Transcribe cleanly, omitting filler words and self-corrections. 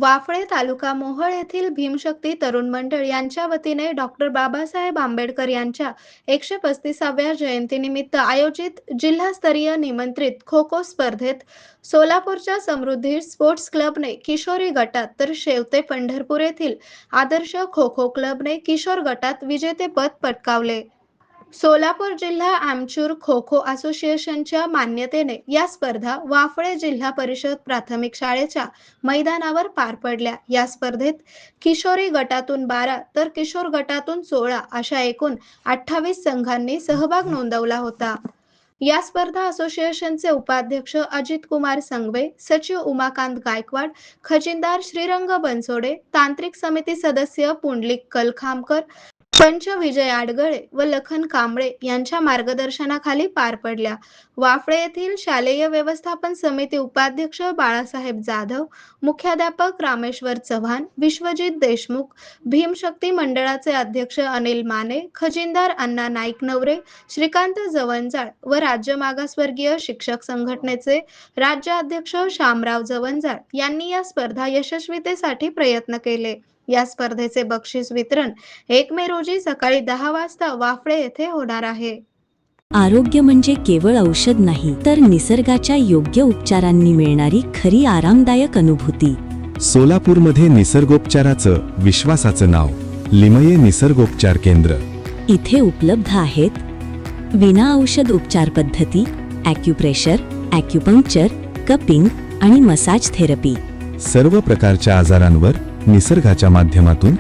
वाफळे तालुका मोहोळ येथील भीमशक्ती तरुण मंडळ यांच्या वतीने डॉक्टर बाबासाहेब आंबेडकर यांच्या 135व्या जयंतीनिमित्त आयोजित जिल्हास्तरीय निमंत्रित खो खो स्पर्धेत सोलापूरच्या समृद्धी स्पोर्ट्स क्लबने किशोरी गटात तर शेवते पंढरपूर येथील आदर्श खो खो क्लबने किशोर गटात विजेतेपद पटकावले। सोलापूर जिल्हा ॲमेच्युर खो खो असोसिएशनच्या मान्यतेने या स्पर्धा वाफळे जिल्हा परिषद प्राथमिक शाळेच्या मैदानावर पार पडल्या। या स्पर्धेत किशोरी गटातून 12 तर किशोर गटातून 16 अशा एकूण 28 संघांनी सहभाग नोंदवला होता। या स्पर्धा असोसिएशनचे उपाध्यक्ष अजित कुमार संघवे, सचिव उमाकांत गायकवाड, खजिनदार श्रीरंग बनसोडे, तांत्रिक समिती सदस्य पुंडलिक कलखामकर, पंच विजय आडगळे व लखन कांबळे यांच्या मार्गदर्शनाखाली पार पडल्या। वाफळे येथील शालेय व्यवस्थापन समिती उपाध्यक्ष बाळासाहेब जाधव, मुख्याध्यापक रामेश्वर चव्हाण, विश्वजित देशमुख, भीमशक्ती मंडळाचे अध्यक्ष अनिल माने, खजिनदार अण्णा नाईक नवरे, श्रीकांत जवंजाळ व राज्य मागासवर्गीय शिक्षक संघटनेचे राज्याध्यक्ष शामराव जवंजाळ यांनी या स्पर्धा यशस्वीतेसाठी प्रयत्न केले। या स्पर्धेचे बक्षीस वितरण 1 मे रोजी सकाळी 10 वाजता वाफळे येथे होणार आहे। आरोग्य म्हणजे केवळ औषध नाही, तर निसर्गाच्या योग्य उपचारांनी मिळणारी खरी आरामदायक अनुभूती। सोलापूरमध्ये निसर्गोपचाराचं विश्वासाचं नाव लिमये निसर्गोपचार केंद्र। इथे उपलब्ध आहेत विना औषध उपचार पद्धती, ॲक्युप्रेशर, ॲक्युपंक्चर, कपिंग आणि मसाज थेरपी। सर्व प्रकारच्या आजारांवर निसर्गाच्या माध्यमातून